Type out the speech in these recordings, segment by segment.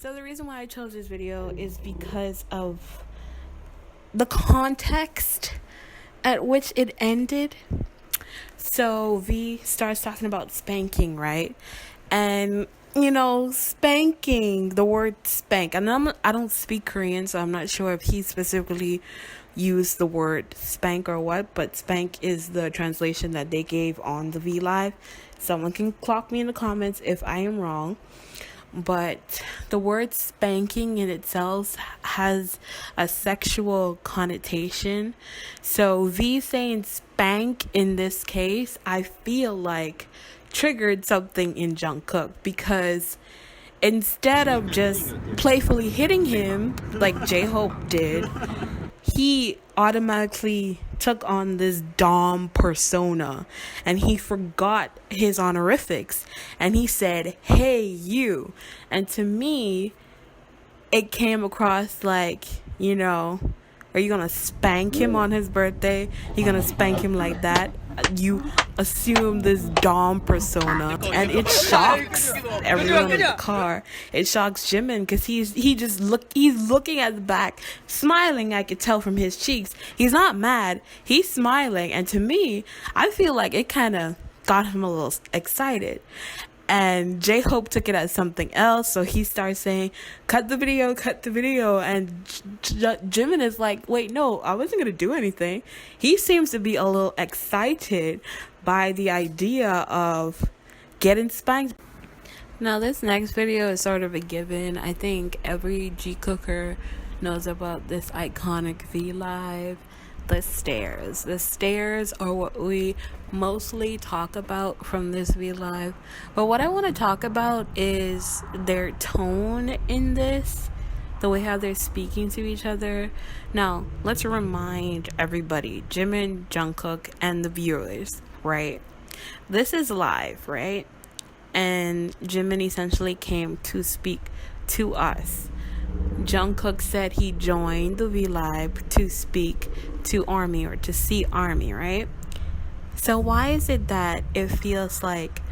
So the reason why I chose this video is because of the context at which it ended. So V starts talking about spanking, right? And spanking, the word spank. And I don't speak Korean, so I'm not sure if he specifically used the word spank or what, but spank is the translation that they gave on the vlive. Someone can clock me in the comments if I am wrong. But the word spanking in itself has a sexual connotation. So V saying spank in this case, I feel like triggered something in Jikook, because instead of just playfully hitting him like J-Hope did, he automatically took on this Dom persona and he forgot his honorifics and he said, "Hey, you." And to me, it came across like, are you gonna spank him on his birthday? You gonna spank him like that? You assume this Dom persona, and it shocks everyone in the car. It shocks Jimin because he's looking at the back, smiling. I could tell from his cheeks. He's not mad. He's smiling, and to me, I feel like it kind of got him a little excited. And J-Hope took it as something else, so he starts saying, cut the video, and Jimin is like, wait, no, I wasn't going to do anything. He seems to be a little excited by the idea of getting spanked. Now, this next video is sort of a given. I think every Jikooker knows about this iconic vlive. The stairs. The stairs are what we mostly talk about from this vlive. But what I want to talk about is their tone in this, the way how they're speaking to each other. Now, let's remind everybody, Jimin, Jikook, and the viewers, right? This is live, right? And Jimin essentially came to speak to us. Jikook said he joined the vlive to speak to ARMY or to see ARMY, right? So why is it that it feels like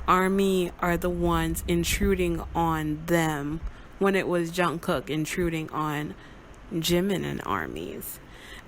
ARMY are the ones intruding on them when it was Jikook intruding on Jimin and ARMY's?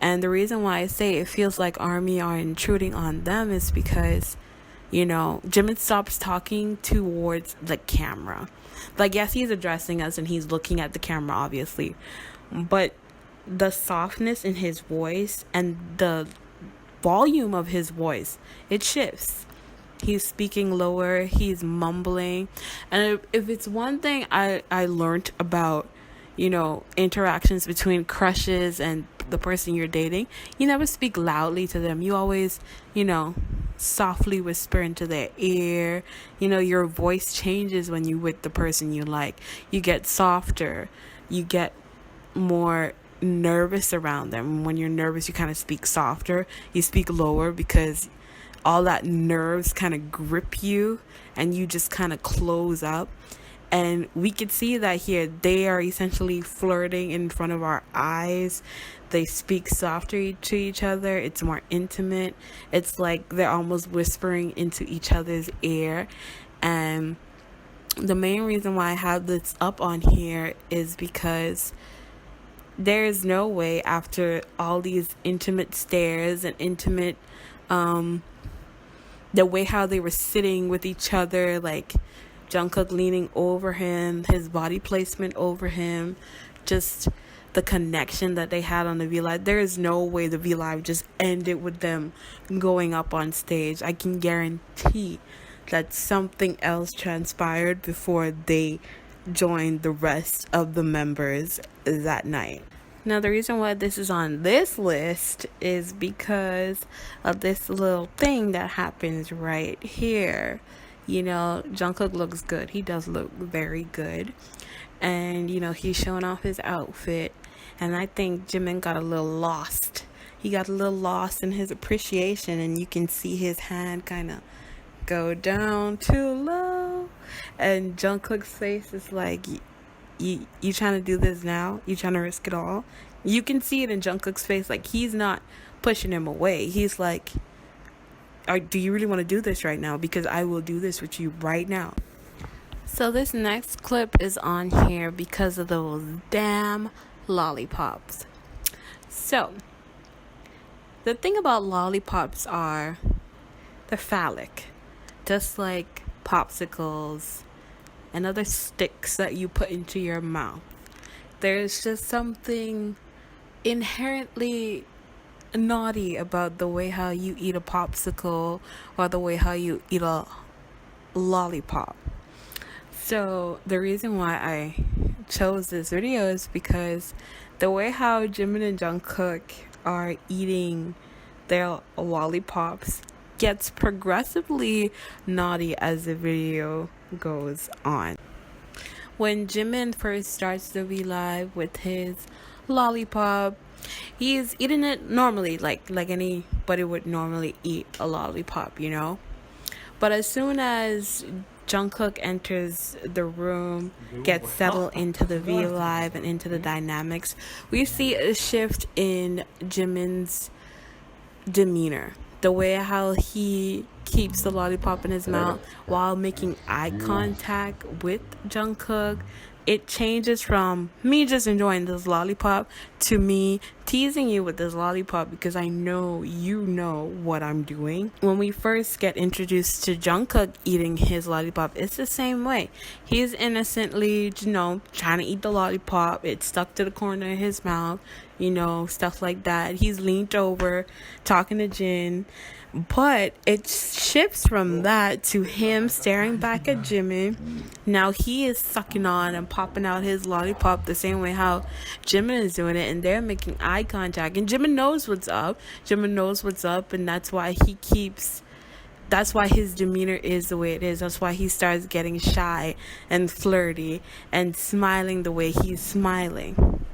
And the reason why I say it feels like ARMY are intruding on them is because Jimin stops talking towards the camera. Like, yes, he's addressing us and he's looking at the camera, obviously. But the softness in his voice and the volume of his voice, it shifts. He's speaking lower, he's mumbling. And if it's one thing I learned about, interactions between crushes and the person you're dating, you never speak loudly to them. You always, softly whisper into their ear. Your voice changes when you with the person you like. You get softer. You get more nervous around them. When you're nervous, you kind of speak softer. You speak lower because all that nerves kind of grip you and you just kind of close up. And we could see that here. They are essentially flirting in front of our eyes. They speak softer to each other. It's more intimate. It's like they're almost whispering into each other's ear. And the main reason why I have this up on here is because there is no way, after all these intimate stares and intimate, the way how they were sitting with each other, like Jikook leaning over him, his body placement over him, just the connection that they had on the vlive. There is no way the vlive just ended with them going up on stage. I can guarantee that something else transpired before they joined the rest of the members that night. Now, the reason why this is on this list is because of this little thing that happens right here. Jikook looks good. He does look very good. And, he's showing off his outfit. And I think Jimin got a little lost. He got a little lost in his appreciation. And you can see his hand kind of go down too low. And Jungkook's face is like, you trying to do this now? You trying to risk it all? You can see it in Jungkook's face. Like, he's not pushing him away. He's like, do you really want to do this right now? Because I will do this with you right now. So this next clip is on here because of those damn lollipops. So the thing about lollipops are they're phallic, just like popsicles and other sticks that you put into your mouth. There's just something inherently naughty about the way how you eat a popsicle or the way how you eat a lollipop. So the reason why I chose this video is because the way how Jimin and Jungkook are eating their lollipops gets progressively naughty as the video goes on. When Jimin first starts the vlive with his lollipop, he's eating it normally, like anybody would normally eat a lollipop, you know. But as soon as Jungkook enters the room, gets settled into the vlive and into the dynamics, we see a shift in Jimin's demeanor. The way how he keeps the lollipop in his mouth while making eye contact with Jungkook, it changes from me just enjoying this lollipop to me teasing you with this lollipop because I know you know what I'm doing. When we first get introduced to Jungkook eating his lollipop, it's the same way. He's innocently, trying to eat the lollipop. It's stuck to the corner of his mouth, stuff like that. He's leaned over talking to Jin. But it shifts from that to him staring back at Jimin. Now he is sucking on and popping out his lollipop the same way how Jimin is doing it, and they're making eye contact. And Jimin knows what's up. And that's why that's why his demeanor is the way it is. That's why he starts getting shy and flirty and smiling the way he's smiling.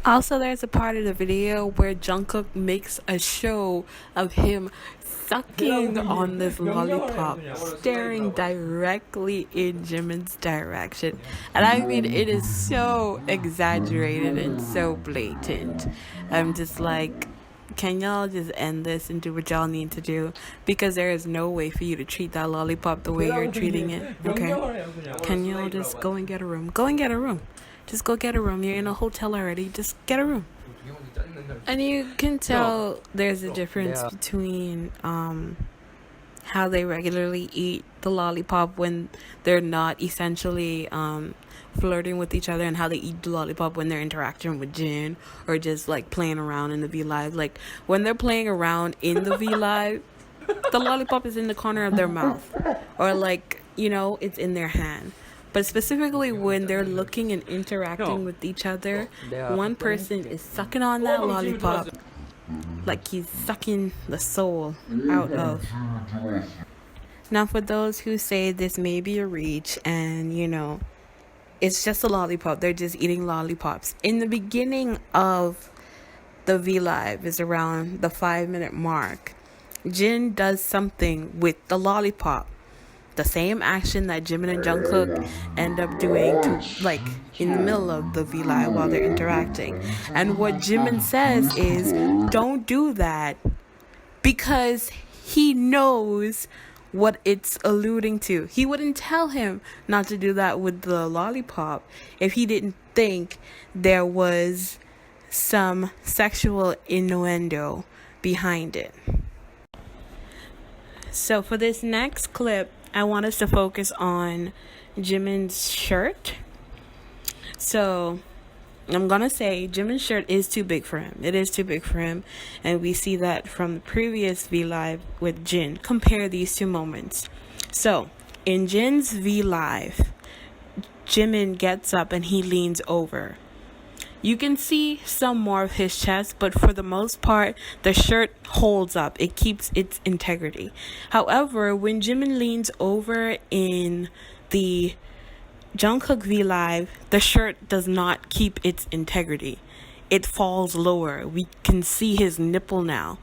Also, there's a part of the video where Jungkook makes a show of him sucking on this lollipop, staring directly in Jimin's direction. And I mean, it is so exaggerated and so blatant. I'm just like, can y'all just end this and do what y'all need to do? Because there is no way for you to treat that lollipop the way you're treating it, okay? Can y'all just go and get a room? Go and get a room. Just go get a room. You're in a hotel already. Just get a room. And you can tell there's a difference between how they regularly eat the lollipop when they're not essentially flirting with each other, and how they eat the lollipop when they're interacting with Jin or just like playing around in the vlive. Like when they're playing around in the vlive, the lollipop is in the corner of their mouth, or it's in their hand. But specifically when they're looking and interacting with each other, one person is sucking on that lollipop like he's sucking the soul out of. Now, for those who say this may be a reach and, it's just a lollipop, they're just eating lollipops. In the beginning of the vlive is around the 5-minute mark, Jin does something with the lollipop. The same action that Jimin and Jungkook end up doing in the middle of the vlive while they're interacting. And what Jimin says is, don't do that, because he knows what it's alluding to. He wouldn't tell him not to do that with the lollipop if he didn't think there was some sexual innuendo behind it. So for this next clip, I want us to focus on Jimin's shirt. So I'm going to say Jimin's shirt is too big for him. It is too big for him. And we see that from the previous vlive with Jin. Compare these two moments. So in Jin's vlive, Jimin gets up and he leans over. You can see some more of his chest, but for the most part, the shirt holds up. It keeps its integrity. However, when Jimin leans over in the Jungkook vlive, the shirt does not keep its integrity. It falls lower. We can see his nipple now.